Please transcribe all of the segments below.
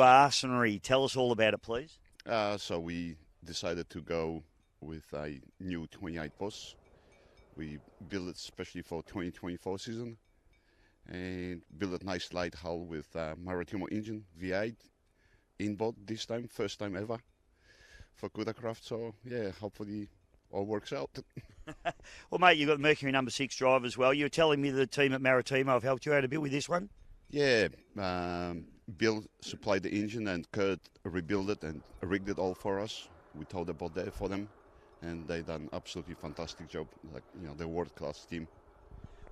Arsenal. Tell us all about it, please. So we decided to go with a new 28 bus. We built it especially for 2024 season and built a nice light hull with Maritimo engine V8 inboard this time, first time ever for Craft. So yeah, hopefully all works out. Well, mate, you've got Mercury number 6 drive as well. You were telling me the team at Maritimo have helped you out a bit with this one? Yeah, Bill supplied the engine and Kurt rebuilt it and rigged it all for us. We told about that for them, and they done absolutely fantastic job. They're world-class team.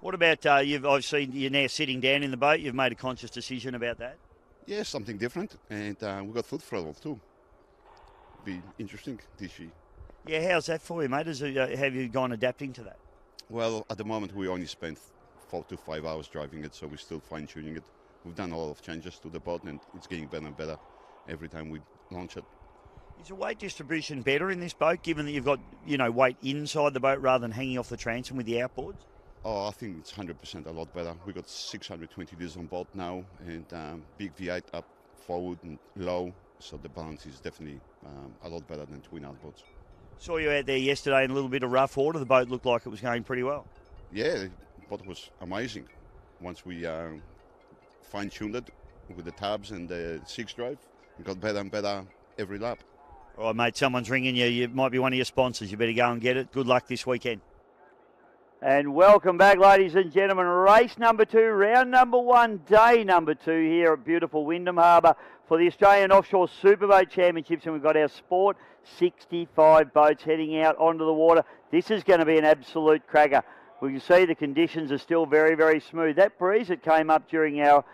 What about I've seen you're now sitting down in the boat. You've made a conscious decision about that. Yeah, something different, and we got foot throttle too. Be interesting this year. Yeah, how's that for you, mate? Have you gone adapting to that? Well, at the moment we only spent 4 to 5 hours driving it, so we're still fine-tuning it. We've done a lot of changes to the boat, and it's getting better and better every time we launch it. Is the weight distribution better in this boat, given that you've got weight inside the boat rather than hanging off the transom with the outboards? Oh, I think it's 100% a lot better. We got 620 litres on board now, and big V8 up forward and low, so the balance is definitely a lot better than twin outboards. Saw you out there yesterday in a little bit of rough water. The boat looked like it was going pretty well. Yeah, the boat was amazing. Once we fine-tuned it with the tabs and the 6 drive, it got better and better every lap. All right, mate, someone's ringing you. You might be one of your sponsors. You better go and get it. Good luck this weekend. And welcome back, ladies and gentlemen. Race number 2, round number 1, day number 2 here at beautiful Wyndham Harbour for the Australian Offshore Superboat Championships. And we've got our Sport 65 boats heading out onto the water. This is going to be an absolute cracker. We can see the conditions are still very, very smooth. That breeze that came up during our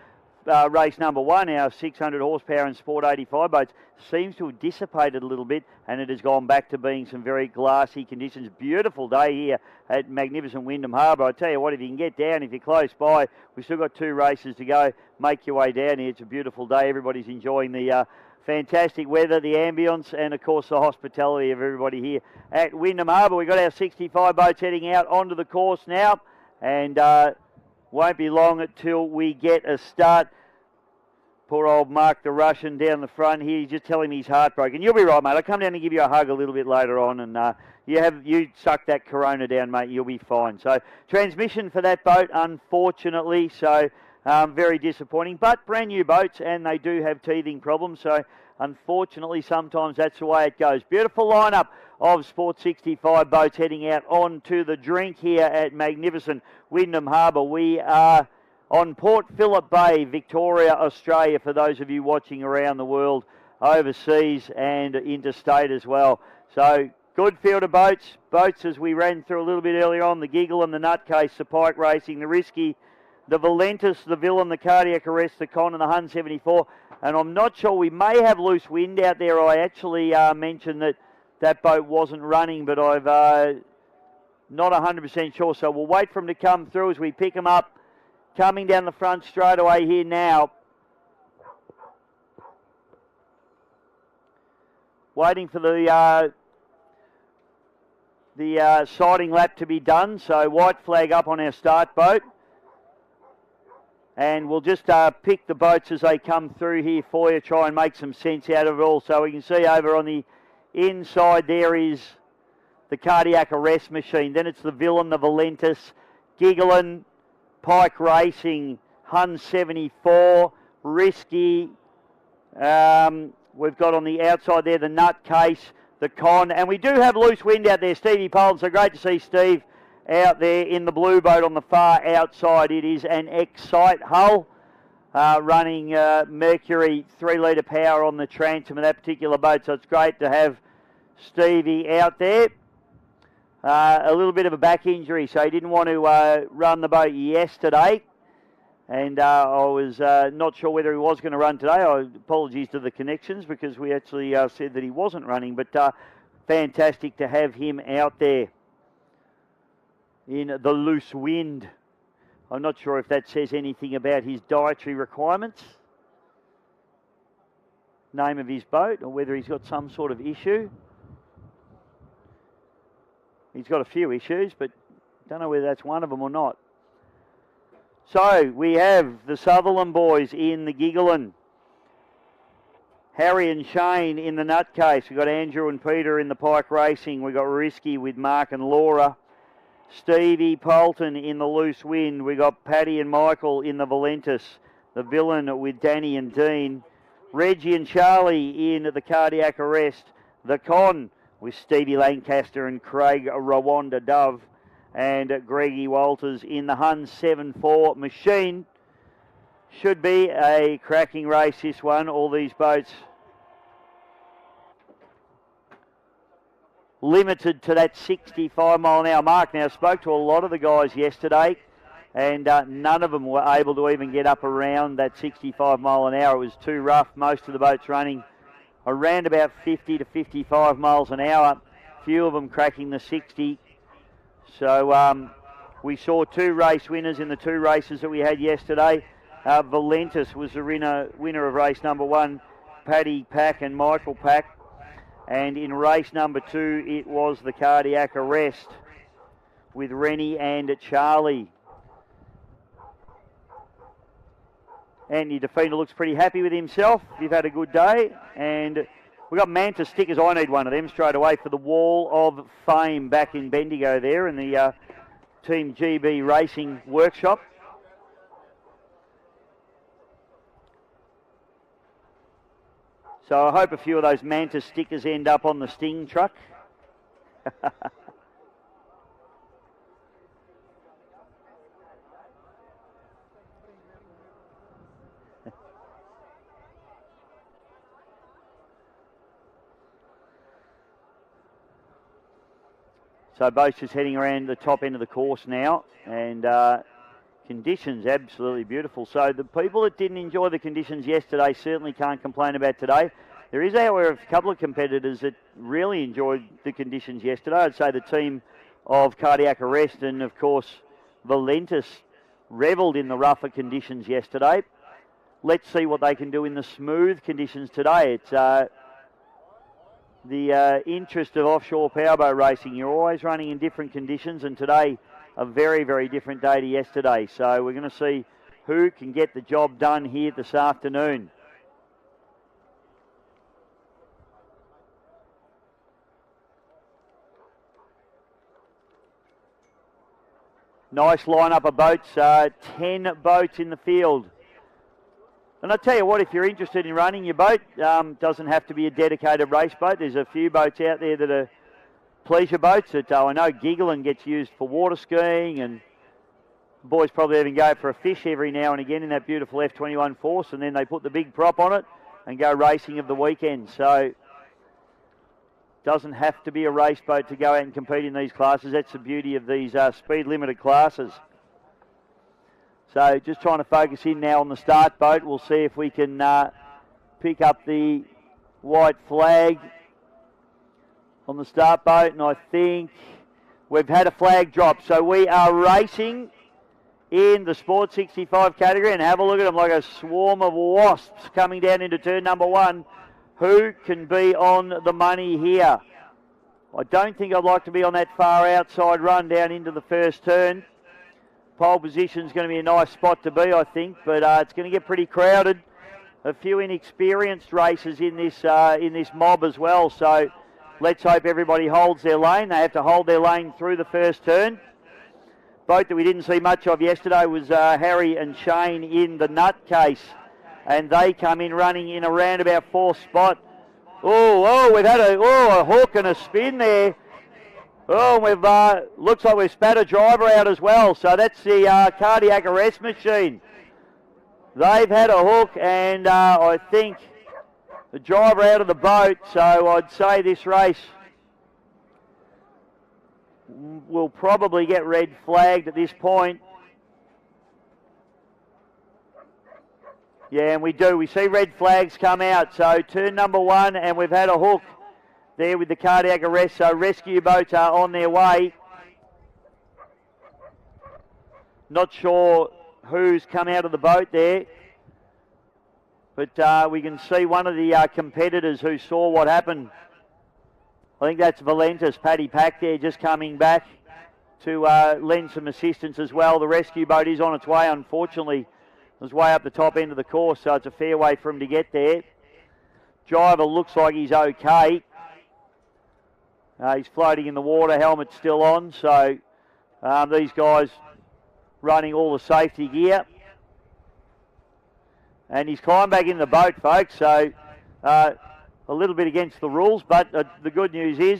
race number 1, our 600 horsepower and Sport 85 boats, seems to have dissipated a little bit, and it has gone back to being some very glassy conditions. Beautiful day here at magnificent Wyndham Harbour. I tell you what, if you can get down, if you're close by, we've still got 2 races to go. Make your way down here. It's a beautiful day. Everybody's enjoying the fantastic weather, the ambience, and of course the hospitality of everybody here at Wyndham Harbour. We've got our 65 boats heading out onto the course now, and won't be long until we get a start. Poor old Mark the Russian down the front here. He's just telling me he's heartbroken. You'll be right, mate. I'll come down and give you a hug a little bit later on, and you suck that Corona down, mate. You'll be fine. So transmission for that boat, unfortunately. So very disappointing. But brand new boats, and they do have teething problems. So unfortunately, sometimes that's the way it goes. Beautiful lineup of Sport 65 boats heading out onto the drink here at magnificent Wyndham Harbour. We are on Port Phillip Bay, Victoria, Australia, for those of you watching around the world, overseas and interstate as well. So good field of boats. Boats, as we ran through a little bit earlier on, the Giggle and the Nutcase, the Pike Racing, the Risky, the Valentus, the Villain, the Cardiac Arrest, the Con and the Hun 74. And I'm not sure, we may have loose wind out there. I actually mentioned that boat wasn't running, but I've not 100% sure. So we'll wait for them to come through as we pick them up. Coming down the front straight away here now. Waiting for the sighting lap to be done. So white flag up on our start boat. And we'll just pick the boats as they come through here for you, try and make some sense out of it all. So we can see over on the inside there is the Cardiac Arrest machine. Then it's the Villain, the Valentus, Giggling, Pike Racing, Hun 74, Risky. We've got on the outside there the Nutcase, the Con, and we do have loose wind out there. Stevie Poland, so great to see Steve out there in the blue boat on the far outside. It is an Excite hull running Mercury 3-litre power on the transom of that particular boat, so it's great to have Stevie out there. A little bit of a back injury, so he didn't want to run the boat yesterday. And I was not sure whether he was going to run today. Apologies to the connections because we actually said that he wasn't running. But fantastic to have him out there in the loose wind. I'm not sure if that says anything about his dietary requirements, name of his boat, or whether he's got some sort of issue. He's got a few issues, but don't know whether that's one of them or not. So we have the Sutherland boys in the Giggling. Harry and Shane in the Nutcase. We've got Andrew and Peter in the Pike Racing. We've got Risky with Mark and Laura. Stevie Polton in the Loose Wind. We've got Paddy and Michael in the Valentus. The Villain with Danny and Dean. Reggie and Charlie in the Cardiac Arrest. The Con with Stevie Lancaster and Craig Rwanda Dove. And Greggy Walters in the Hun 7-4 Machine. Should be a cracking race, this one. All these boats limited to that 65-mile-an-hour mark. Now, I spoke to a lot of the guys yesterday, and none of them were able to even get up around that 65-mile-an-hour. It was too rough. Most of the boats running around about 50 to 55 miles an hour. Few of them cracking the 60. So we saw two race winners in the two races that we had yesterday. Valentus was the winner of race number 1, Paddy Pack and Michael Pack. And in race number 2, it was the Cardiac Arrest with Rennie and Charlie. Anthony DeFina looks pretty happy with himself. You've had a good day. And we've got Manta stickers. I need one of them straight away for the Wall of Fame back in Bendigo there in the Team GB Racing workshop. So I hope a few of those Manta stickers end up on the Sting truck. So boats just heading around the top end of the course now, and conditions absolutely beautiful. So the people that didn't enjoy the conditions yesterday certainly can't complain about today. There is, however, a couple of competitors that really enjoyed the conditions yesterday. I'd say the team of Cardiac Arrest and, of course, Valentus revelled in the rougher conditions yesterday. Let's see what they can do in the smooth conditions today. It's the interest of offshore powerboat racing. You're always running in different conditions, and today a very, very different day to yesterday. So we're going to see who can get the job done here this afternoon. Nice lineup of boats, 10 boats in the field. And I tell you what, if you're interested in running your boat, doesn't have to be a dedicated race boat. There's a few boats out there that are pleasure boats that I know Giggling gets used for water skiing, and the boys probably even go for a fish every now and again in that beautiful F21 Force, and then they put the big prop on it and go racing of the weekend. So doesn't have to be a race boat to go out and compete in these classes. That's the beauty of these speed limited classes. So just trying to focus in now on the start boat. We'll see if we can pick up the white flag on the start boat, and I think we've had a flag drop. So we are racing in the Sport 65 category, and have a look at them like a swarm of wasps coming down into turn number 1. Who can be on the money here? I don't think I'd like to be on that far outside run down into the first turn. Pole position is going to be a nice spot to be, I think, but it's going to get pretty crowded. A few inexperienced racers in this mob as well, so let's hope everybody holds their lane. They have to hold their lane through the first turn. Boat that we didn't see much of yesterday was Harry and Shane in the Nutcase, and they come in running in a roundabout 4th spot. We've had a hook and a spin there. We've looks like we've spat a driver out as well. So that's the Cardiac Arrest Machine. They've had a hook, and I think the driver out of the boat. So I'd say this race will probably get red flagged at this point. Yeah, and we do. We see red flags come out. So turn number 1, and we've had a hook there with the Cardiac Arrest. So rescue boats are on their way. Not sure who's come out of the boat there, but we can see one of the competitors who saw what happened. I think that's Valentus, Paddy Pack there, just coming back to lend some assistance as well. The rescue boat is on its way, unfortunately. It was way up the top end of the course, so it's a fair way for him to get there. Driver looks like he's okay. He's floating in the water, helmet's still on, so these guys running all the safety gear. And he's climbed back in the boat, folks, so a little bit against the rules, but the good news is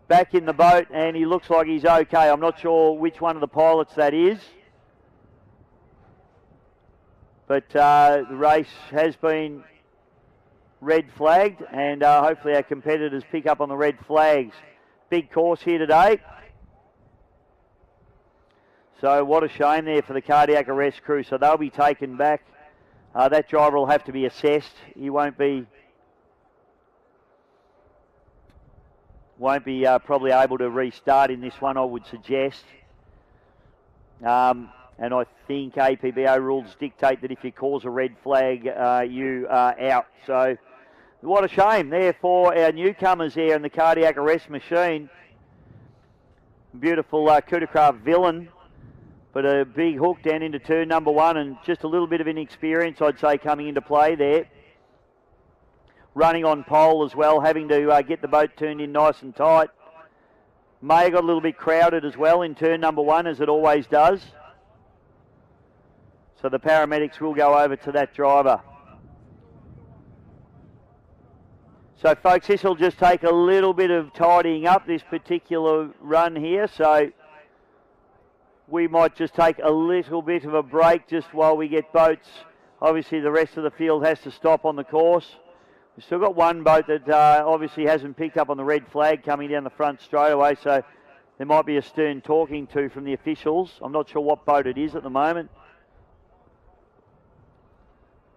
back in the boat and he looks like he's okay. I'm not sure which one of the pilots that is, but the race has been red flagged, and hopefully our competitors pick up on the red flags. Big course here today. So what a shame there for the cardiac arrest crew. So they'll be taken back. That driver will have to be assessed. He won't be probably able to restart in this one, I would suggest. And I think APBO rules dictate that if you cause a red flag, you are out. So what a shame there for our newcomers here in the cardiac arrest machine. Beautiful coup de grace villain, but a big hook down into turn number one, and just a little bit of inexperience, I'd say, coming into play there. Running on pole as well, having to get the boat turned in nice and tight. May have got a little bit crowded as well in turn number one, as it always does. So the paramedics will go over to that driver. So folks, this will just take a little bit of tidying up, this particular run here. So we might just take a little bit of a break just while we get boats. Obviously the rest of the field has to stop on the course. We've still got one boat that obviously hasn't picked up on the red flag coming down the front straight away. So there might be a stern talking to from the officials. I'm not sure what boat it is at the moment.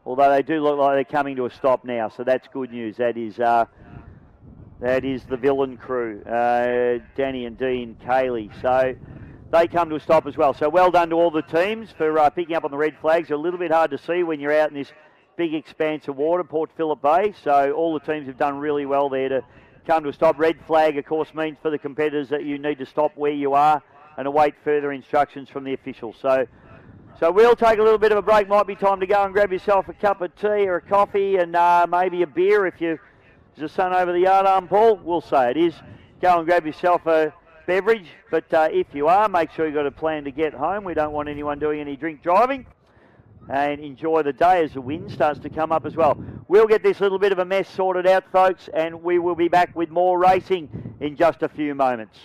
Although they do look like they're coming to a stop now, so that's good news. That is the villain crew, Danny and Dean Cayley. So they come to a stop as well. So well done to all the teams for picking up on the red flags. They're a little bit hard to see when you're out in this big expanse of water, Port Phillip Bay. So all the teams have done really well there to come to a stop. Red flag, of course, means for the competitors that you need to stop where you are and await further instructions from the officials. So we'll take a little bit of a break. Might be time to go and grab yourself a cup of tea or a coffee and maybe a beer if you... Is the sun over the yardarm, Paul? We'll say it is. Go and grab yourself a beverage. But if you are, make sure you've got a plan to get home. We don't want anyone doing any drink driving. And enjoy the day as the wind starts to come up as well. We'll get this little bit of a mess sorted out, folks, and we will be back with more racing in just a few moments.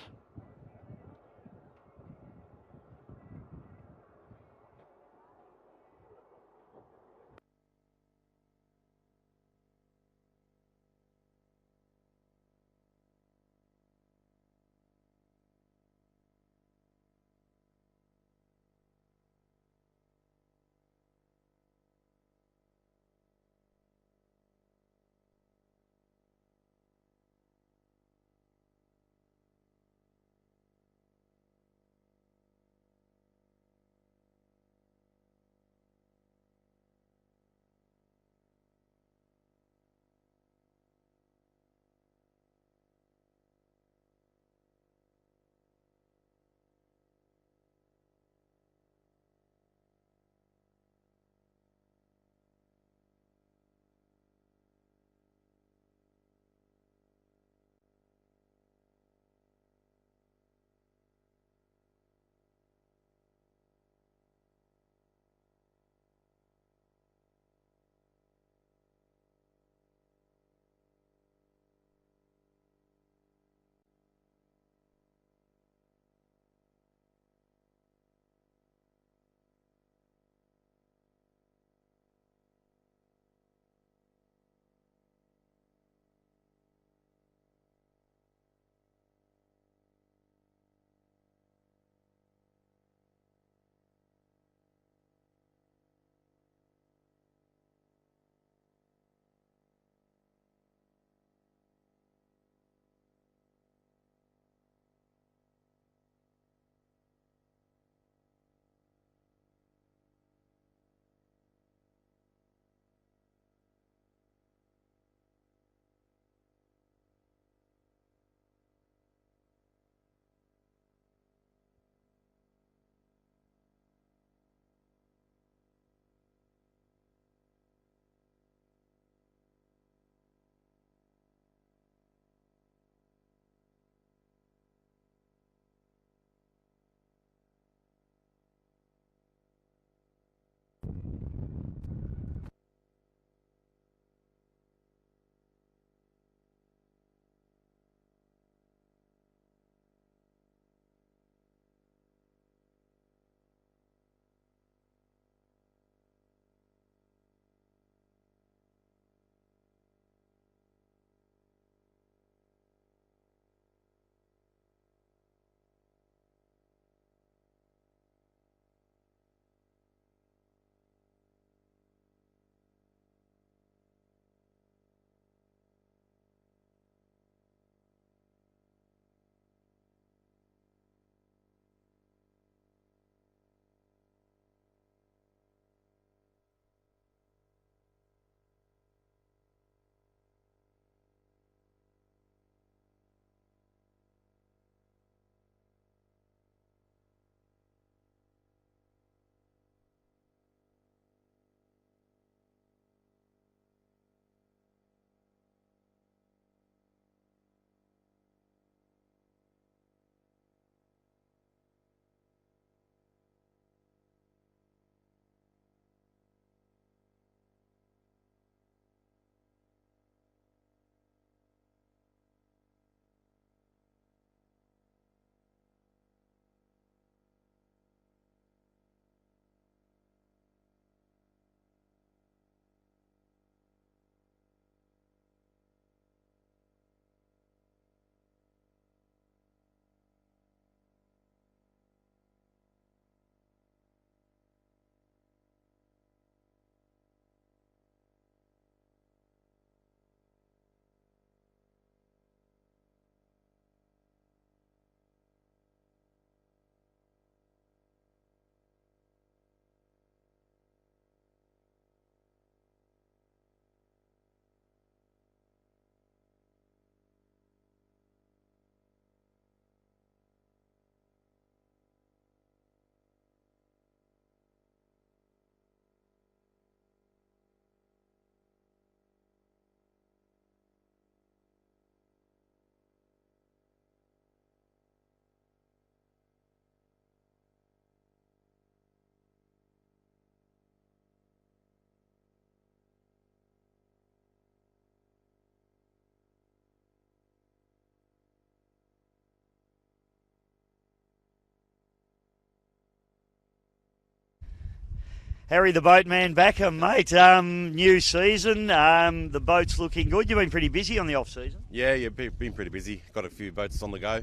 Harry the Boatman back, mate. New season. The boat's looking good. You've been pretty busy on the off season. Yeah, been pretty busy. Got a few boats on the go.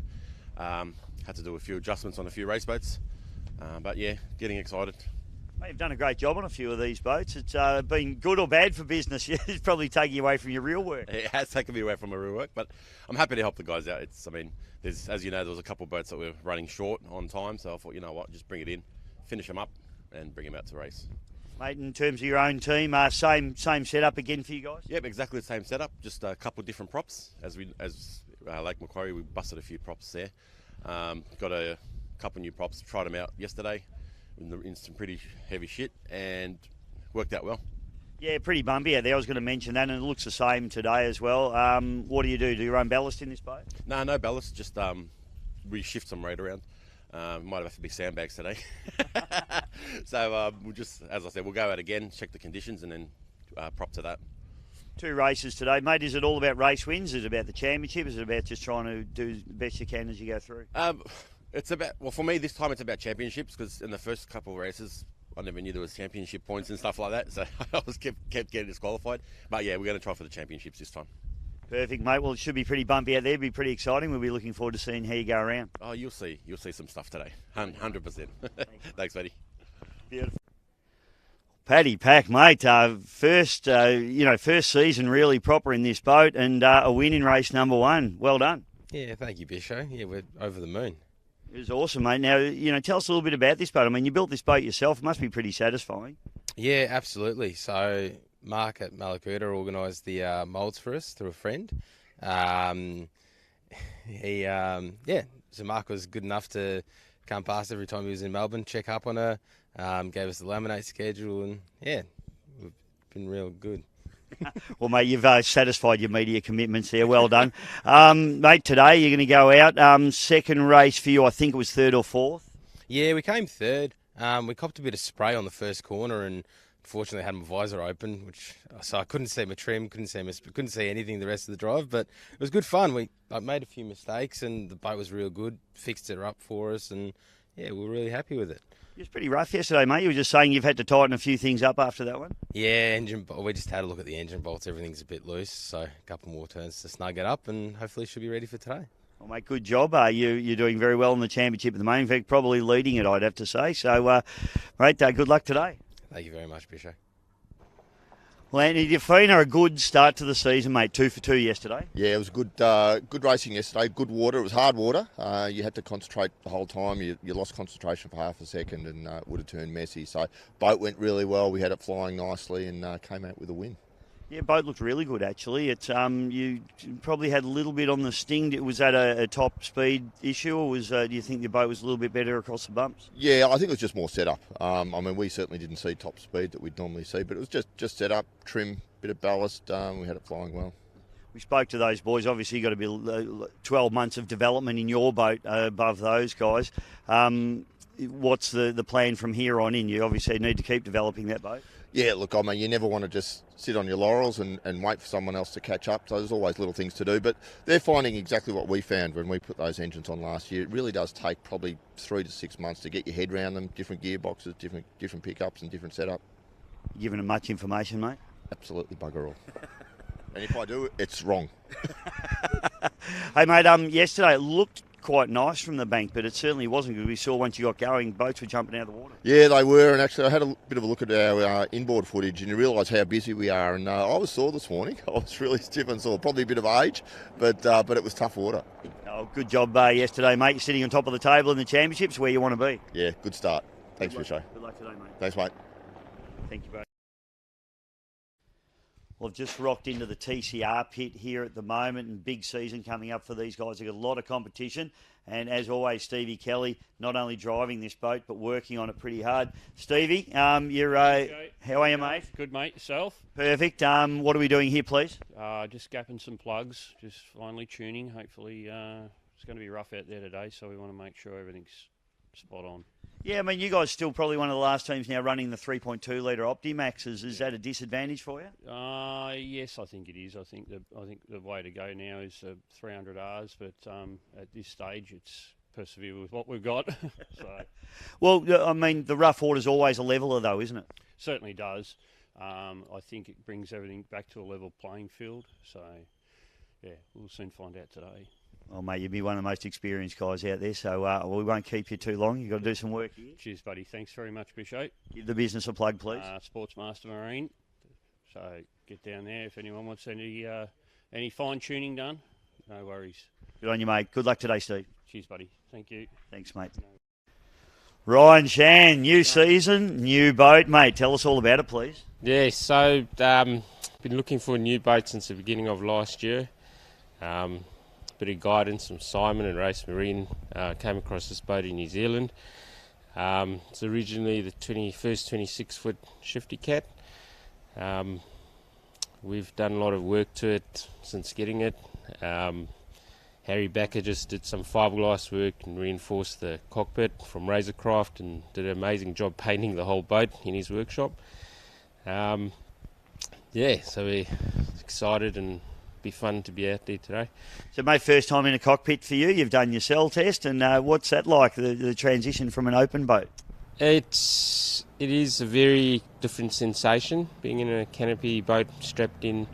Had to do a few adjustments on a few race boats. But yeah, getting excited. Mate, you've done a great job on a few of these boats. It's been good or bad for business. It's probably taking you away from your real work. It has taken me away from my real work, but I'm happy to help the guys out. There's, as you know, there was a couple of boats that were running short on time, so I thought, you know what, just bring it in, finish them up, and bring them out to race. Mate, in terms of your own team, same setup again for you guys? Yep, exactly the same setup, just a couple of different props. As Lake Macquarie, we busted a few props there. Got a couple new props, tried them out yesterday in some pretty heavy shit, and worked out well. Yeah, pretty bumpy out there. I was going to mention that, and it looks the same today as well. What do you do? Do you run ballast in this boat? No ballast, just we shift some rate around. Might have to be sandbags today. So we'll just, as I said, we'll go out again, check the conditions, and then prop to that. 2 races today. Mate, is it all about race wins? Is it about the championship? Is it about just trying to do the best you can as you go through? It's about, well, for me this time it's about championships, because in the first couple of races I never knew there was championship points and stuff like that, so I was kept getting disqualified. But yeah, we're going to try for the championships this time. Perfect, mate. Well, it should be pretty bumpy out there. It'll be pretty exciting. We'll be looking forward to seeing how you go around. Oh, you'll see some stuff today. 100%. Thanks, buddy. Beautiful. Paddy Pack, mate. First season really proper in this boat, and a win in race number 1. Well done. Yeah, thank you, Bisho. Yeah, we're over the moon. It was awesome, mate. Now, tell us a little bit about this boat. I mean, you built this boat yourself. It must be pretty satisfying. Yeah, absolutely. So Mark at Malakuta organised the moulds for us through a friend. So Mark was good enough to come past every time he was in Melbourne, check up on her, gave us the laminate schedule, and yeah, we've been real good. Well, mate, you've satisfied your media commitments there. Well done. Mate, today you're going to go out. Second race for you, I think it was 3rd or 4th? Yeah, we came 3rd. We copped a bit of spray on the first corner, and unfortunately had my visor open, so I couldn't see my trim, couldn't see anything the rest of the drive, but it was good fun. I made a few mistakes, and the boat was real good, fixed it up for us, and yeah, we were really happy with it. It was pretty rough yesterday, mate. You were just saying you've had to tighten a few things up after that one. Yeah, we just had a look at the engine bolts. Everything's a bit loose, so a couple more turns to snug it up, and hopefully should be ready for today. Well, mate, good job. You're doing very well in the championship at the moment. In fact, probably leading it, I'd have to say. So, mate, good luck today. Thank you very much, Bisho. Well, Anthony Defina, a good start to the season, mate. 2 for 2 yesterday. Yeah, it was good racing yesterday. Good water. It was hard water. You had to concentrate the whole time. You lost concentration for half a second, and it would have turned messy. So boat went really well. We had it flying nicely, and came out with a win. Yeah, boat looked really good actually. It's you probably had a little bit on the sting. Was that a top speed issue, or do you think your boat was a little bit better across the bumps? Yeah, I think it was just more setup. I mean, we certainly didn't see top speed that we'd normally see, but it was just setup, trim, bit of ballast. We had it flying well. We spoke to those boys. Obviously, you've got to be 12 months of development in your boat above those guys. What's the plan from here on in? You obviously need to keep developing that boat. Yeah, look, I mean, you never want to just sit on your laurels and wait for someone else to catch up. So there's always little things to do. But they're finding exactly what we found when we put those engines on last year. It really does take probably 3 to 6 months to get your head around them. Different gearboxes, different pickups and different setup. You giving them much information, mate? Absolutely bugger all. And if I do, it's wrong. Hey, mate, yesterday it looked quite nice from the bank, but it certainly wasn't good. We saw once you got going, boats were jumping out of the water. Yeah, they were, and actually I had a bit of a look at our inboard footage, and you realise how busy we are. And I was sore this morning. I was really stiff and sore, probably a bit of age, but it was tough water. Oh, good job yesterday, mate. You're sitting on top of the table in the championships, where you want to be. Yeah, good start. Thanks, Fisher. Good luck today, mate. Thanks, mate. Thank you, bro. Well, I've just rocked into the TCR pit here at the moment, and big season coming up for these guys. They've got a lot of competition, and as always, Stevie Kelly not only driving this boat but working on it pretty hard. Stevie, you're how are you, mate? Good, mate. Yourself? Perfect. What are we doing here, please? Just gapping some plugs, just finally tuning. Hopefully, it's going to be rough out there today, so we want to make sure everything's spot on. Yeah, I mean, you guys still probably one of the last teams now running the 3.2 litre Optimaxes. Is that a disadvantage for you? Yes, I think it is. I think the way to go now is 300Rs, but at this stage, persevere with what we've got. So Well, I mean, the rough water's always a leveler, though, isn't it? certainly does. I think it brings everything back to a level playing field. So yeah, we'll soon find out today. Well, mate, you'd be one of the most experienced guys out there, so we won't keep you too long. You've got to do some work here. Cheers, buddy. Thanks very much, Bishop. Give the business a plug, please. Sportsmaster Marine. So get down there if anyone wants any fine tuning done. No worries. Good on you, mate. Good luck today, Steve. Cheers, buddy. Thank you. Thanks, mate. Ryan Shan, new season, new boat. Mate, tell us all about it, please. Yeah, so been looking for a new boat since the beginning of last year. Bit of guidance from Simon and Race Marine. Came across this boat in New Zealand. It's originally the first 26-foot Shifty Cat. We've done a lot of work to it since getting it. Harry Backer just did some fiberglass work and reinforced the cockpit from Razorcraft and did an amazing job painting the whole boat in his workshop. So we're excited and be fun to be out there today. So, mate, first time in a cockpit for you. You've done your cell test, and what's that like, the transition from an open boat? It is a very different sensation being in a canopy boat strapped in.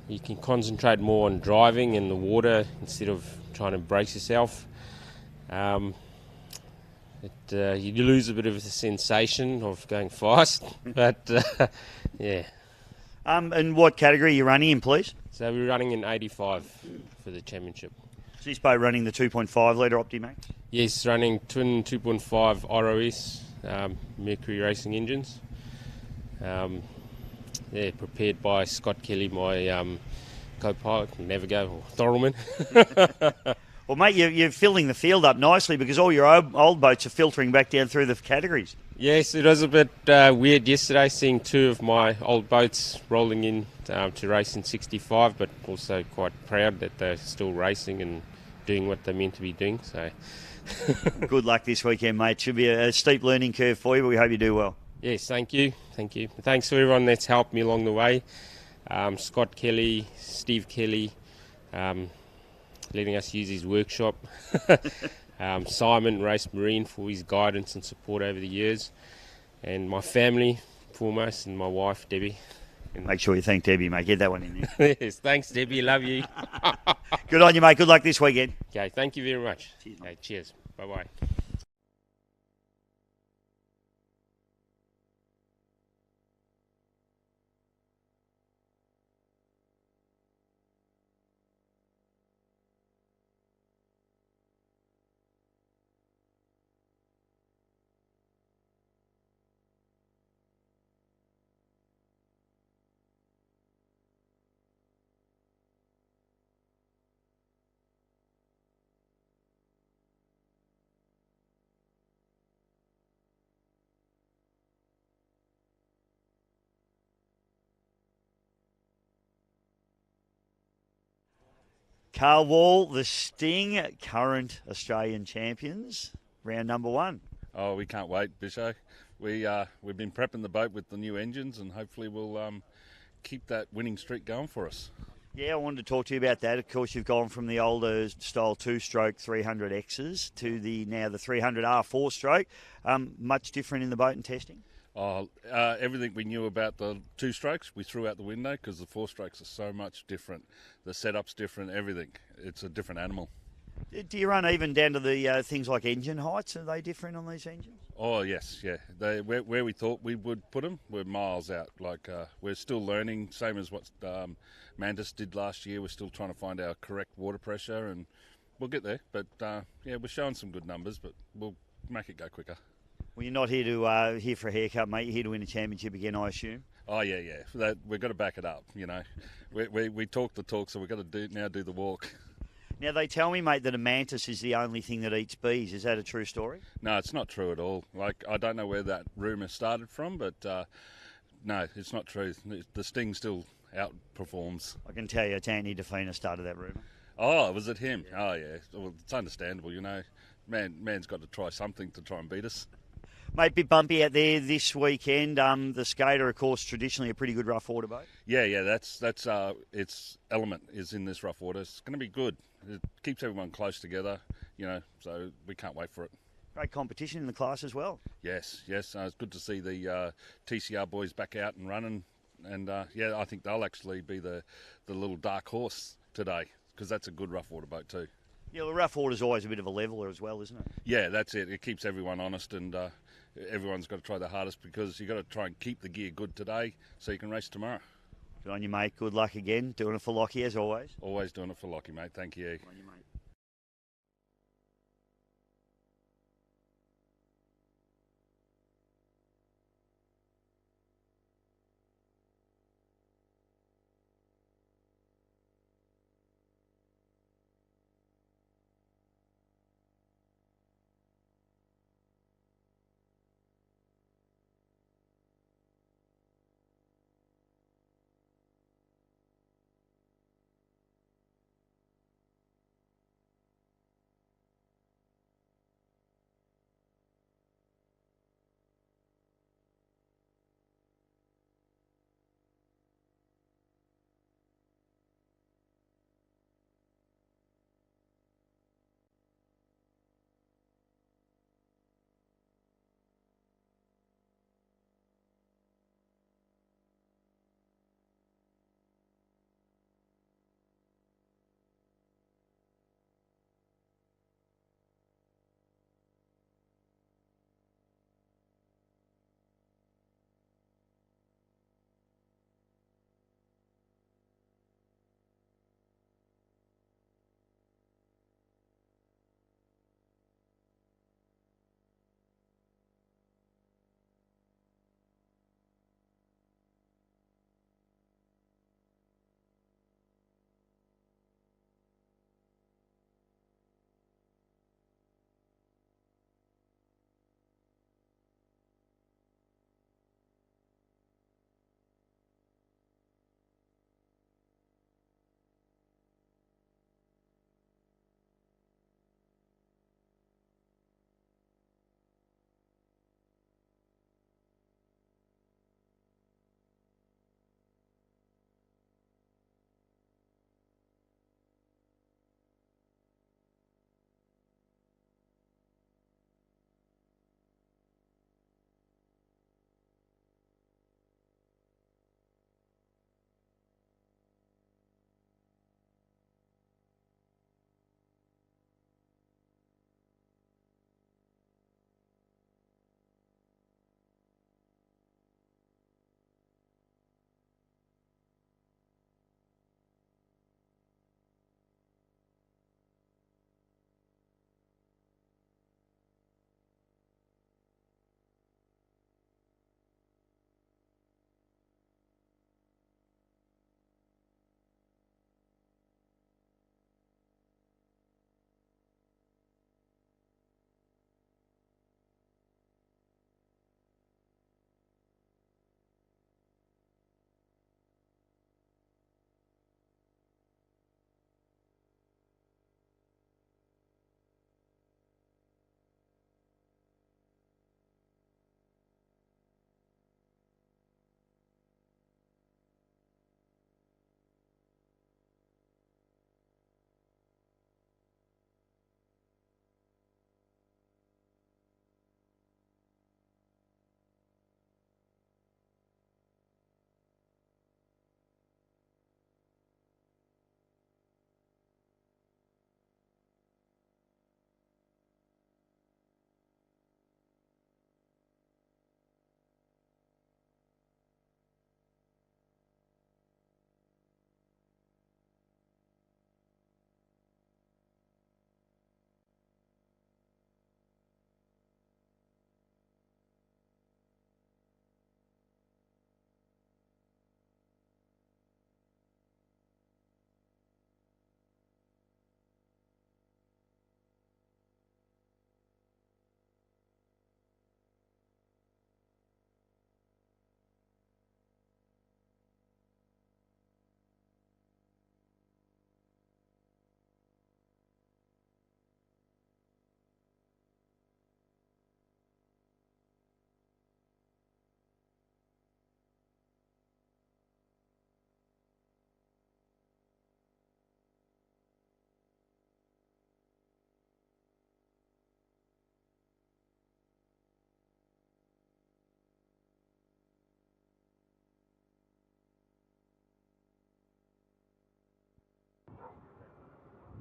You can concentrate more on driving in the water instead of trying to brace yourself. You lose a bit of the sensation of going fast, but yeah. And what category are you running in, please? So we're running in 85 for the championship. Is this boat running the 2.5 litre Optimax? Yes, running twin 2.5 ROS Mercury racing engines. Prepared by Scott Kelly, my co-pilot, navigator, or Thorelman. Well, mate, you're filling the field up nicely because all your old boats are filtering back down through the categories. Yes, it was a bit weird yesterday seeing two of my old boats rolling in to race in 65, but also quite proud that they're still racing and doing what they're meant to be doing. So, good luck this weekend, mate. Should be a steep learning curve for you, but we hope you do well. Yes, thank you. Thanks to everyone that's helped me along the way. Scott Kelly, Steve Kelly, letting us use his workshop. Simon, Race Marine, for his guidance and support over the years. And my family, foremost, and my wife, Debbie. And make sure you thank Debbie, mate. Get that one in there. Yes, thanks, Debbie. Love you. Good on you, mate. Good luck this weekend. Okay, thank you very much. Cheers, okay, cheers. Bye-bye. Carl Wall, the Sting, current Australian champions, round number 1. Oh, we can't wait, Bisho. We've been prepping the boat with the new engines, and hopefully we'll keep that winning streak going for us. Yeah, I wanted to talk to you about that. Of course, you've gone from the older style 2-stroke 300Xs to now the 300R 4-stroke. Much different in the boat and testing? Everything we knew about the 2-strokes we threw out the window because the 4-strokes are so much different. The setup's different, everything. It's a different animal. Do you run even down to the things like engine heights? Are they different on these engines? Oh, yes, yeah. Where we thought we would put them, we're miles out. We're still learning, same as what Mantis did last year. We're still trying to find our correct water pressure, and we'll get there. But, we're showing some good numbers, but we'll make it go quicker. Well, you're not here for a haircut, mate. You're here to win a championship again, I assume. Oh, yeah. We've got to back it up, you know. We talk the talk, so we've got to do the walk. Now, they tell me, mate, that a mantis is the only thing that eats bees. Is that a true story? No, it's not true at all. I don't know where that rumour started from, but no, it's not true. The Sting still outperforms. I can tell you, it's Anthony Defina started that rumour. Oh, was it him? Yeah. Oh, yeah. Well, it's understandable, you know. Man's got to try something to try and beat us. Mate, bit bumpy out there this weekend. The Skater, of course, traditionally a pretty good rough water boat. Yeah, that's its element is in this rough water. It's going to be good. It keeps everyone close together, so we can't wait for it. Great competition in the class as well. Yes. It's good to see the TCR boys back out and running. And, I think they'll actually be the little dark horse today because that's a good rough water boat too. Yeah, well, rough water's always a bit of a leveler as well, isn't it? Yeah, that's it. It keeps everyone honest and everyone's got to try their hardest because you've got to try and keep the gear good today so you can race tomorrow. Good on you, mate. Good luck again. Doing it for Lockie as always. Always doing it for Lockie, mate. Thank you. Good on you, mate.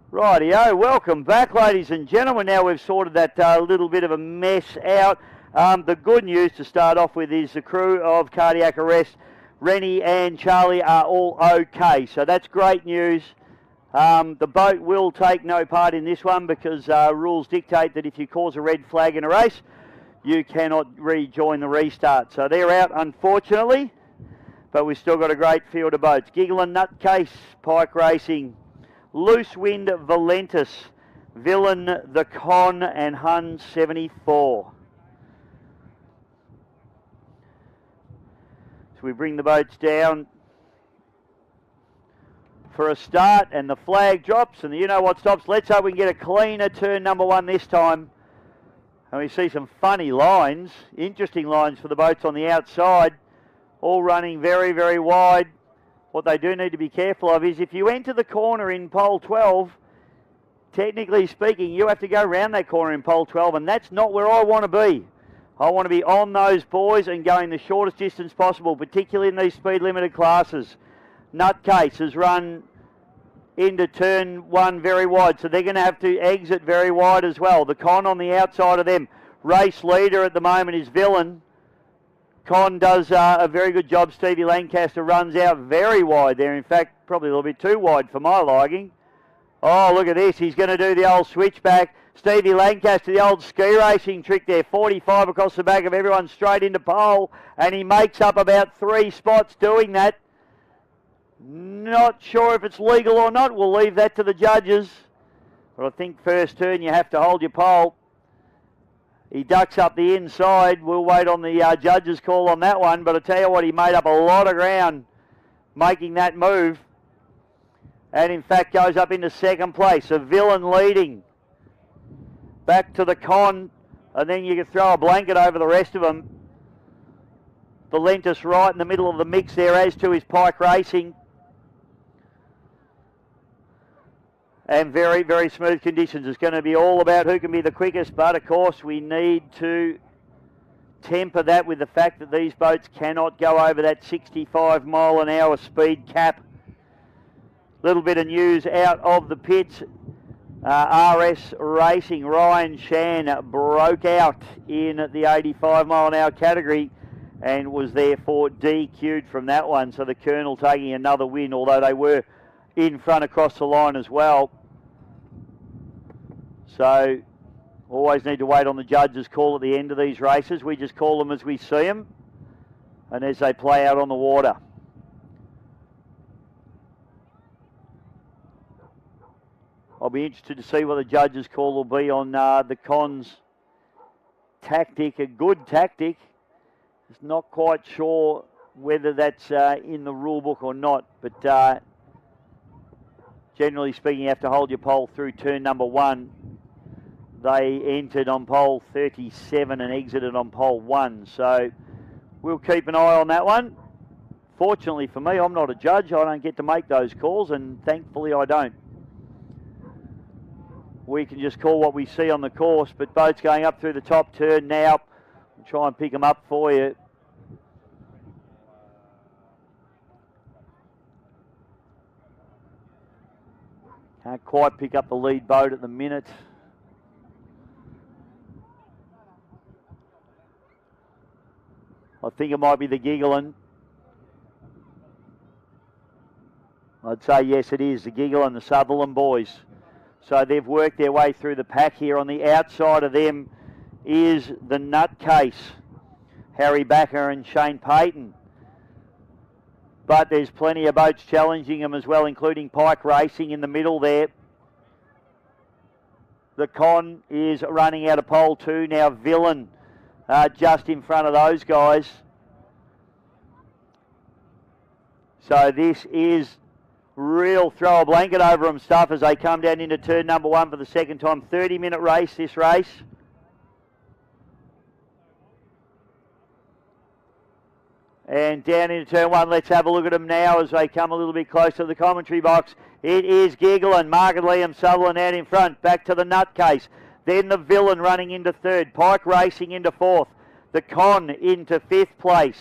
Rightio, welcome back, ladies and gentlemen. Now we've sorted that little bit of a mess out. The good news to start off with is the crew of Cardiac Arrest, Rennie and Charlie, are all okay. So that's great news. The boat will take no part in this one because rules dictate that if you cause a red flag in a race, you cannot rejoin the restart. So they're out, unfortunately, but we've still got a great field of boats. Giggling Nutcase, Pike Racing, Loose Wind Valentus, Villain the Con, and Hun 74. So we bring the boats down for a start, and the flag drops, and you know what stops. Let's hope we can get a cleaner turn number one this time. And we see some funny lines, interesting lines for the boats on the outside, all running very, very wide. What they do need to be careful of is if you enter the corner in pole 12, technically speaking, you have to go around that corner in pole 12, and that's not where I want to be. I want to be on those boys and going the shortest distance possible, particularly in these speed limited classes. Nutcase has run into turn one very wide, so they're going to have to exit very wide as well. The Con on the outside of them. Race leader at the moment is Villain. Con does a very good job. Stevie Lancaster runs out very wide there. In fact, probably a little bit too wide for my liking. Oh, look at this. He's going to do the old switchback. Stevie Lancaster, the old ski racing trick there. 45 across the back of everyone, straight into pole. And he makes up about 3 spots doing that. Not sure if it's legal or not. We'll leave that to the judges. But I think first turn you have to hold your pole. He ducks up the inside. We'll wait on the judges' call on that one. But I tell you what, he made up a lot of ground making that move. And in fact goes up into second place. A Villain leading. Back to the Con. And then you can throw a blanket over the rest of them. Valentus right in the middle of the mix there, as to his Pike Racing. And very, very smooth conditions. It's going to be all about who can be the quickest, but of course we need to temper that with the fact that these boats cannot go over that 65 mile an hour speed cap. Little bit of news out of the pits. RS Racing, Ryan Shan broke out in the 85 mile an hour category and was therefore DQ'd from that one. So the Colonel taking another win, although they were in front across the line as well. So always need to wait on the judges' call at the end of these races. We just call them as we see them and as they play out on the water. I'll be interested to see what the judges' call will be on the Con's tactic, a good tactic. Just not quite sure whether that's in the rule book or not, but generally speaking, you have to hold your pole through turn number one. They entered on pole 37 and exited on pole 1, so we'll keep an eye on that one. Fortunately for me, I'm not a judge. I don't get to make those calls, and thankfully I don't. We can just call what we see on the course, but boats going up through the top turn now. We'll try and pick them up for you. Can't quite pick up the lead boat at the minute. I think it might be the Giggling. I'd say yes, it is the Giggling, the Sutherland boys. So they've worked their way through the pack here. On the outside of them is the Nutcase, Harry Backer and Shane Payton. But there's plenty of boats challenging them as well, including Pike Racing in the middle there. The Con is running out of pole 2 now. Villain just in front of those guys. So this is real throw a blanket over them stuff as they come down into turn number 1 for the second time. 30-minute race, this race. And down into turn 1, let's have a look at them now as they come a little bit closer to the commentary box. It is Giggling, Mark and Liam Sutherland out in front, back to the Nutcase. Then the Villain running into 3rd, Pike Racing into 4th, the Con into 5th place.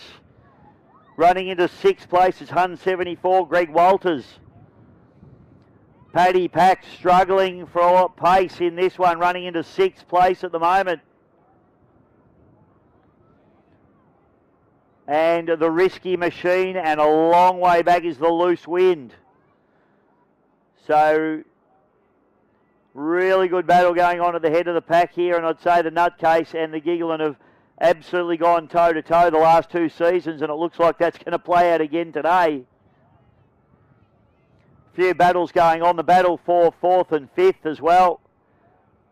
Running into 6th place is Hun 74, Greg Walters. Paddy Pack struggling for pace in this one, running into 6th place at the moment. And the Risky Machine, and a long way back is the Loose Wind. So, really good battle going on at the head of the pack here, and I'd say the Nutcase and the Giggling have absolutely gone toe-to-toe the last 2 seasons, and it looks like that's going to play out again today. A few battles going on, the battle for 4th and 5th as well,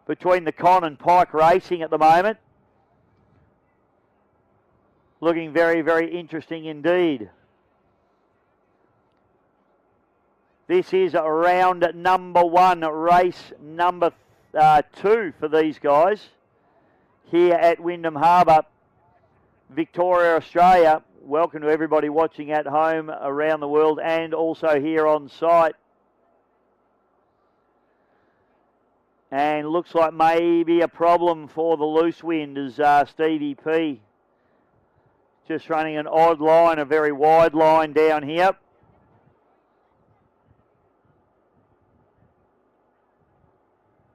between the Con and Pike Racing at the moment. Looking very, very interesting indeed. This is round number 1, race number 2 for these guys here at Wyndham Harbour, Victoria, Australia. Welcome to everybody watching at home, around the world, and also here on site. And looks like maybe a problem for the Loose Wind as Stevie P just running an odd line, a very wide line down here.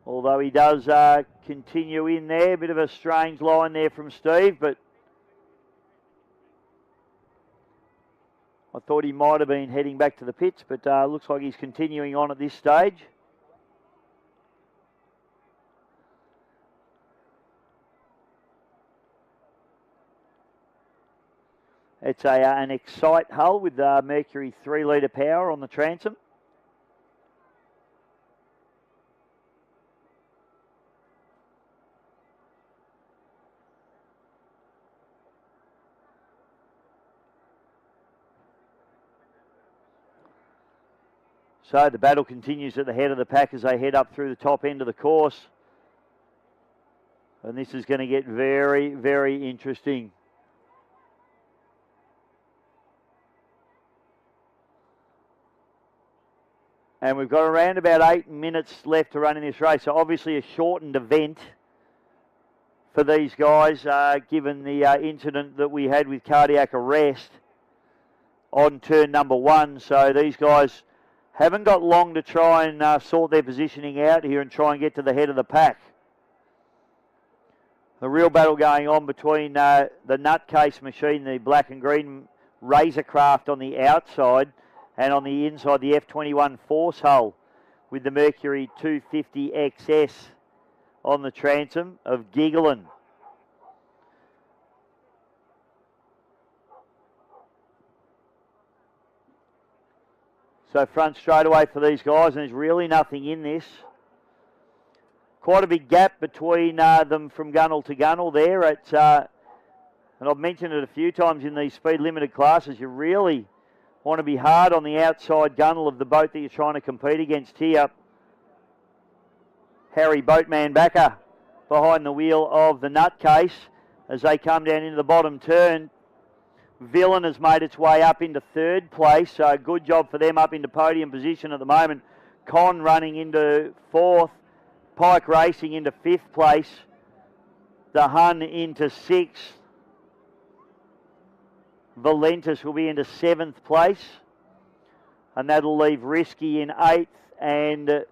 Although he does continue in there. A bit of a strange line there from Steve, but I thought he might have been heading back to the pits, but looks like he's continuing on at this stage. It's an Excite hull with Mercury 3 litre power on the transom. So the battle continues at the head of the pack as they head up through the top end of the course. And this is going to get very, very interesting. And we've got around about 8 minutes left to run in this race. So obviously a shortened event for these guys, given the incident that we had with cardiac arrest on turn number 1. So these guys haven't got long to try and sort their positioning out here and try and get to the head of the pack. The real battle going on between the Nutcase Machine, the black and green Razorcraft on the outside, and on the inside, the F21 Force hull with the Mercury 250 XS on the transom of Giggling. So front straightaway for these guys, and there's really nothing in this. Quite a big gap between them from gunnel to gunnel there. And I've mentioned it a few times in these speed limited classes, you really want to be hard on the outside gunnel of the boat that you're trying to compete against here. Harry Boatman Backer behind the wheel of the Nutcase as they come down into the bottom turn. Villain has made its way up into 3rd place, so good job for them up into podium position at the moment. Con running into 4th, Pike Racing into 5th place, the Hun into 6th. Valentis will be into 7th place, and that'll leave Risky in 8th and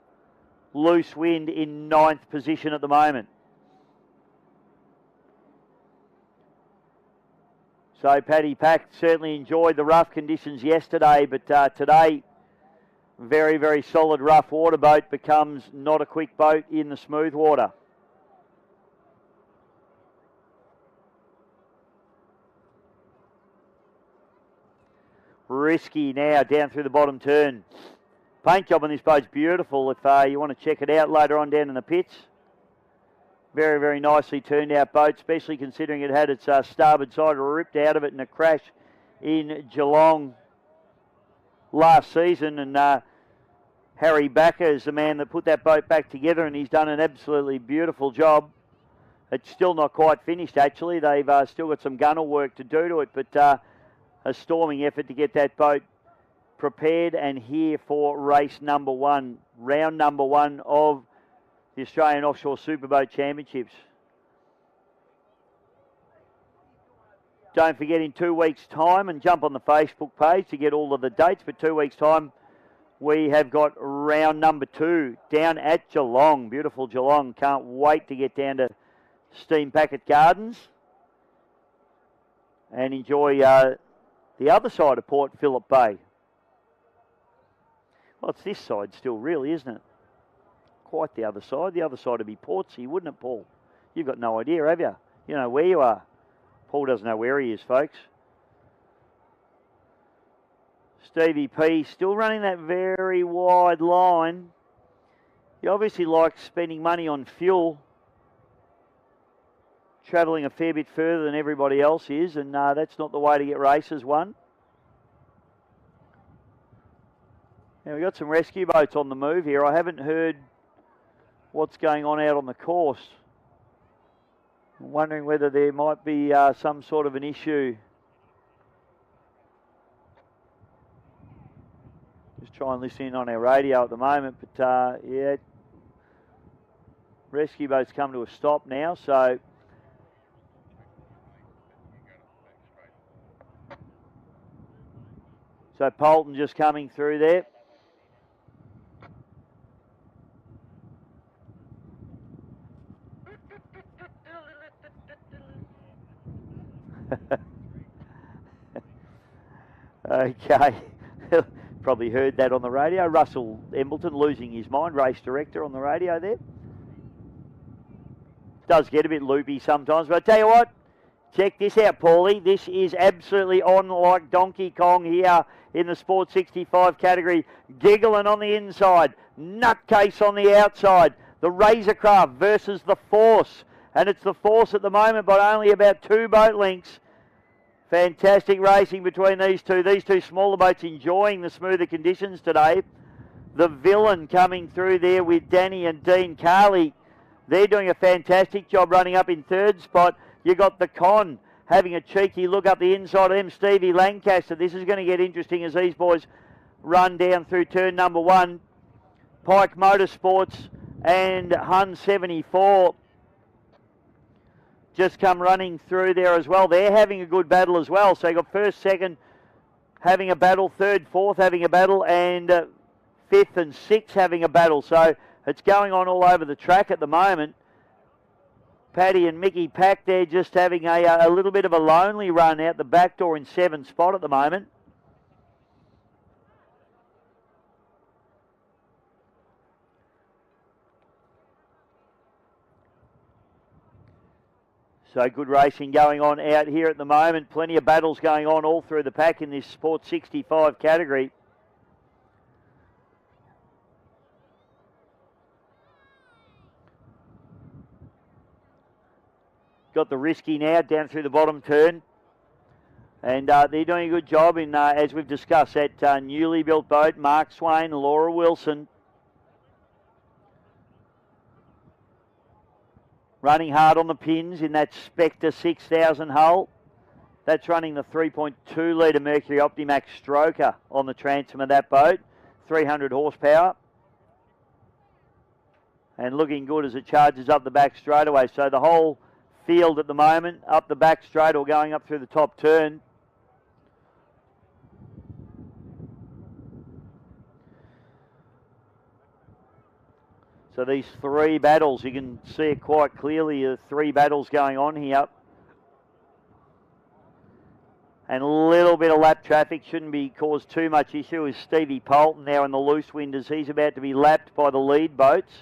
Loose Wind in 9th position at the moment. So Paddy Pack certainly enjoyed the rough conditions yesterday, but today, very, very solid rough water boat becomes not a quick boat in the smooth water. Risky now down through the bottom turn. Paint job on this boat's beautiful if you want to check it out later on down in the pits. Very, very nicely turned out boat, especially considering it had its starboard side ripped out of it in a crash in Geelong last season. And Harry Backer is the man that put that boat back together, and he's done an absolutely beautiful job. It's still not quite finished, actually. They've still got some gunnel work to do to it, but a storming effort to get that boat prepared and here for race number 1, round number 1 of the Australian Offshore Superboat Championships. Don't forget in 2 weeks' time, and jump on the Facebook page to get all of the dates, but 2 weeks' time, we have got round number 2 down at Geelong. Beautiful Geelong. Can't wait to get down to Steam Packet Gardens and enjoy the other side of Port Phillip Bay. Well, it's this side still, really, isn't it? Quite the other side. The other side would be Portsea, wouldn't it, Paul? You've got no idea, have you? You know where you are. Paul doesn't know where he is, folks. Stevie P still running that very wide line. He obviously likes spending money on fuel, travelling a fair bit further than everybody else is, and that's not the way to get races won. Now, we've got some rescue boats on the move here. I haven't heard what's going on out on the course. I'm wondering whether there might be some sort of an issue. Just try and listen in on our radio at the moment, but yeah, rescue boats come to a stop now, so Polton just coming through there. Okay. Probably heard that on the radio. Russell Embleton losing his mind, race director on the radio there. Does get a bit loopy sometimes, but I tell you what, check this out, Paulie. This is absolutely on like Donkey Kong here in the Sport 65 category. Giggling on the inside, Nutcase on the outside. The Razorcraft versus the Force, and it's the Force at the moment by only about 2 boat lengths. Fantastic racing between these two. These two smaller boats enjoying the smoother conditions today. The Villain coming through there with Danny and Dean Carley. They're doing a fantastic job running up in 3rd spot. You got the Con having a cheeky look up the inside of them. Stevie Lancaster. This is going to get interesting as these boys run down through turn number 1. Pike Motorsports and Hun 74 just come running through there as well. They're having a good battle as well. So you've got 1st, 2nd having a battle, 3rd, 4th having a battle, and 5th and 6th having a battle. So it's going on all over the track at the moment. Paddy and Mickey Pack there just having a little bit of a lonely run out the back door in 7th spot at the moment. So good racing going on out here at the moment. Plenty of battles going on all through the pack in this Sport 65 category. Got the Risky now down through the bottom turn. And they're doing a good job in, as we've discussed, that newly built boat. Mark Swain, Laura Wilson. Running hard on the pins in that Spectre 6000 hull. That's running the 3.2 litre Mercury Optimax Stroker on the transom of that boat. 300 horsepower. And looking good as it charges up the back straightaway. So the whole field at the moment, up the back straight or going up through the top turn. So these 3 battles, you can see it quite clearly, 3 battles going on here. And a little bit of lap traffic shouldn't be caused too much issue as Stevie Polton now in the loose wind as he's about to be lapped by the lead boats.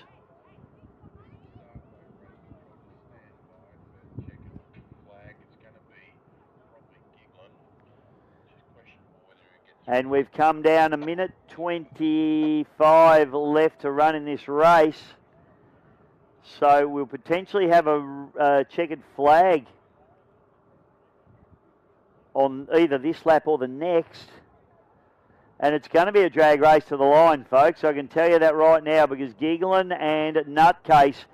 And we've come down a minute 25 left to run in this race. So we'll potentially have a checkered flag on either this lap or the next. And it's going to be a drag race to the line, folks. I can tell you that right now because Giggling and Nutcase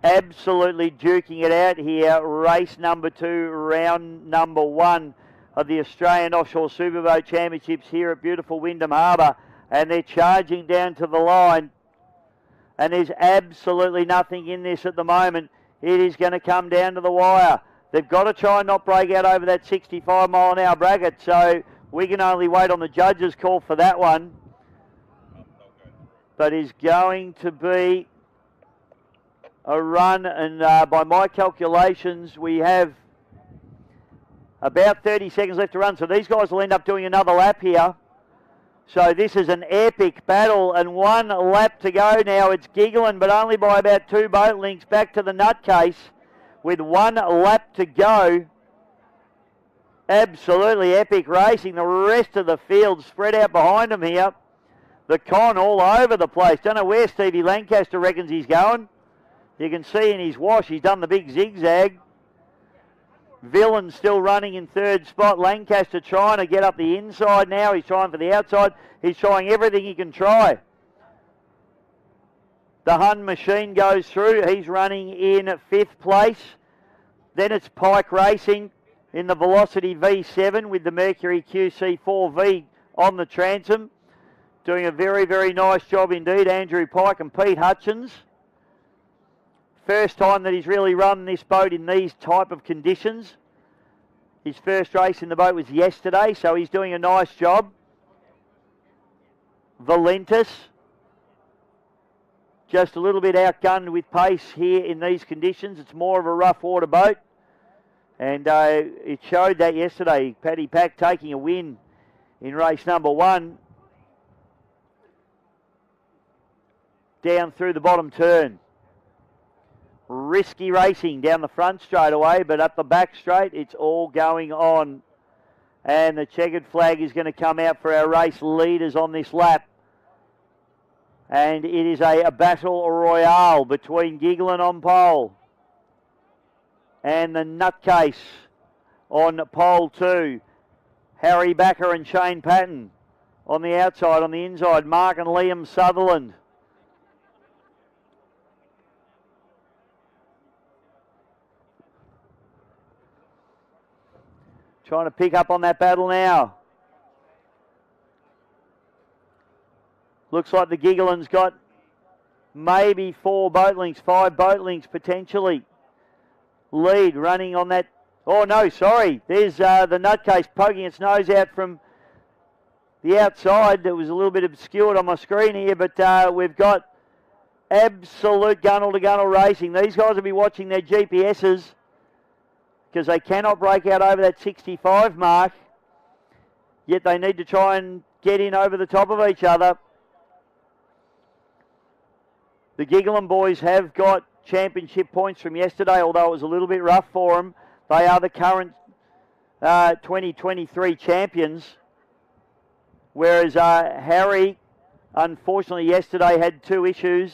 absolutely duking it out here. Race number 2, round number 1 of the Australian Offshore Superboat Championships here at beautiful Wyndham Harbour, and they're charging down to the line, and there's absolutely nothing in this at the moment. It is going to come down to the wire. They've got to try and not break out over that 65 mile an hour bracket, so we can only wait on the judges' call for that one. but is going to be a run, and by my calculations we have about 30 seconds left to run, so these guys will end up doing another lap here. So this is an epic battle, and 1 lap to go now. It's giggling, but only by about 2 boat lengths back to the nutcase with 1 lap to go. Absolutely epic racing. The rest of the field spread out behind him here. The con all over the place. Don't know where Stevie Lancaster reckons he's going. You can see in his wash he's done the big zigzag. Villain still running in 3rd spot. Lancaster trying to get up the inside now. He's trying for the outside. He's trying everything he can try. The Hun machine goes through. He's running in 5th place. Then it's Pike Racing in the Velocity V7 with the Mercury QC4V on the transom. Doing a very, very nice job indeed. Andrew Pike and Pete Hutchins. First time that he's really run this boat in these type of conditions. His first race in the boat was yesterday, so he's doing a nice job. Valentis, just a little bit outgunned with pace here in these conditions. It's more of a rough water boat, and it showed that yesterday. Paddy Pack taking a win in race number 1. Down through the bottom turn. Risky racing down the front straight away, but up the back straight, it's all going on. And the checkered flag is going to come out for our race leaders on this lap. And it is a battle royale between Giggling on pole and the Nutcase on pole 2. Harry Backer and Shane Patton on the outside. On the inside, Mark and Liam Sutherland. Trying to pick up on that battle now. Looks like the Gigglin's got maybe 4 boat lengths, 5 boat lengths potentially. Lead running on that. Oh no, sorry. There's the Nutcase poking its nose out from the outside. That was a little bit obscured on my screen here, but we've got absolute gunnel-to-gunnel racing. These guys will be watching their GPSs, because they cannot break out over that 65 mark, yet they need to try and get in over the top of each other. The Giggling boys have got championship points from yesterday, although it was a little bit rough for them. They are the current 2023 champions, whereas Harry, unfortunately, yesterday had 2 issues,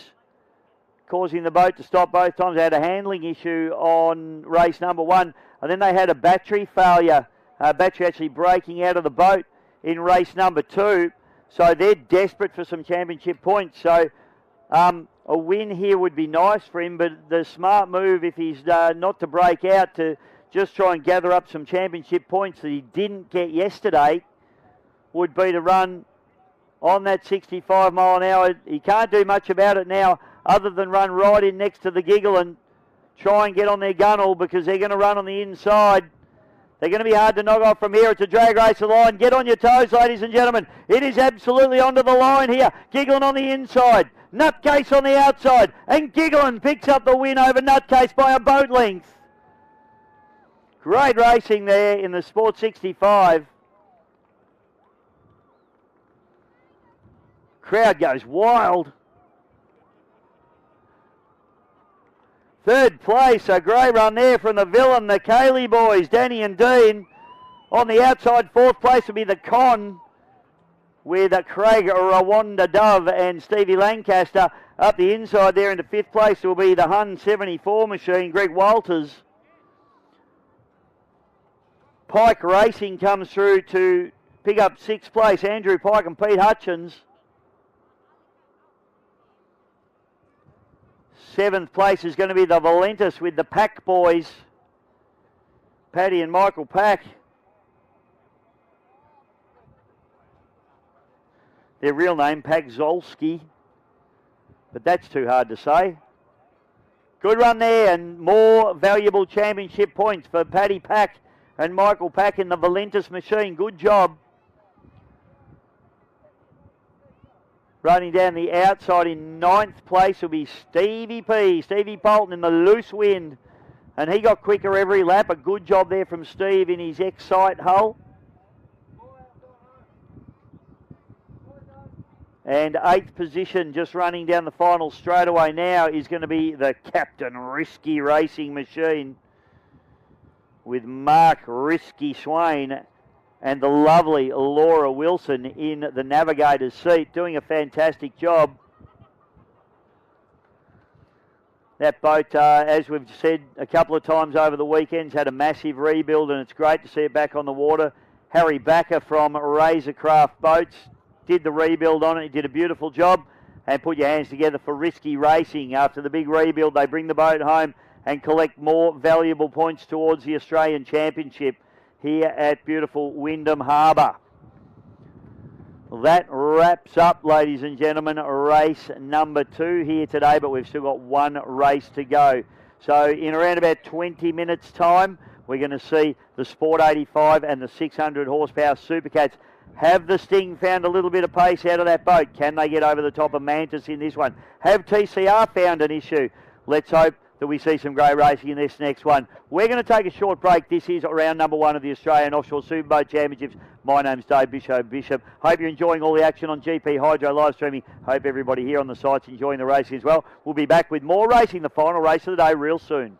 causing the boat to stop both times. They had a handling issue on race number 1. And then they had a battery failure, battery actually breaking out of the boat in race number 2. So they're desperate for some championship points. So a win here would be nice for him, but the smart move, if he's not to break out, to just try and gather up some championship points that he didn't get yesterday, would be to run on that 65 mile an hour. He can't do much about it now other than run right in next to the Giggle and try and get on their gunnel, because they're going to run on the inside. They're going to be hard to knock off from here. It's a drag race of the line. Get on your toes, ladies and gentlemen. It is absolutely onto the line here. Giggling on the inside. Nutcase on the outside. And Giggling picks up the win over Nutcase by a boat length. Great racing there in the Sport 65. Crowd goes wild. 3rd place, a great run there from the Villain, the Cayley boys, Danny and Dean. On the outside, 4th place will be the Con, with Craig Rwanda Dove and Stevie Lancaster. Up the inside there into 5th place will be the Hun 74 machine, Greg Walters. Pike Racing comes through to pick up 6th place, Andrew Pike and Pete Hutchins. 7th place is going to be the Valentis with the Pack boys, Paddy and Michael Pack. Their real name, Pagzolski, but that's too hard to say. Good run there, and more valuable championship points for Paddy Pack and Michael Pack in the Valentis machine. Good job. Running down the outside in 9th place will be Stevie P. Stevie Bolton in the loose wind. And he got quicker every lap. A good job there from Steve in his Excite hull. And 8th position, just running down the final straightaway now, is going to be the Captain Risky Racing Machine with Mark Risky Swain and the lovely Laura Wilson in the navigator's seat, doing a fantastic job. That boat, as we've said a couple of times over the weekends, had a massive rebuild, and it's great to see it back on the water. Harry Backer from Razorcraft Boats did the rebuild on it. He did a beautiful job. And put your hands together for Risky Racing. After the big rebuild, they bring the boat home and collect more valuable points towards the Australian Championship here at beautiful Wyndham Harbour. That wraps up, ladies and gentlemen, race number 2 here today, but we've still got one race to go. So in around about 20 minutes' time, we're going to see the Sport 85 and the 600 horsepower Supercats. Have the Sting found a little bit of pace out of that boat? Can they get over the top of Mantis in this one? Have TCR found an issue? Let's hope that we see some great racing in this next one. We're going to take a short break. This is round number 1 of the Australian Offshore Superboat Championships. My name's Dave Bishop. Hope you're enjoying all the action on GP Hydro live streaming. Hope everybody here on the site's enjoying the racing as well. We'll be back with more racing, the final race of the day, real soon.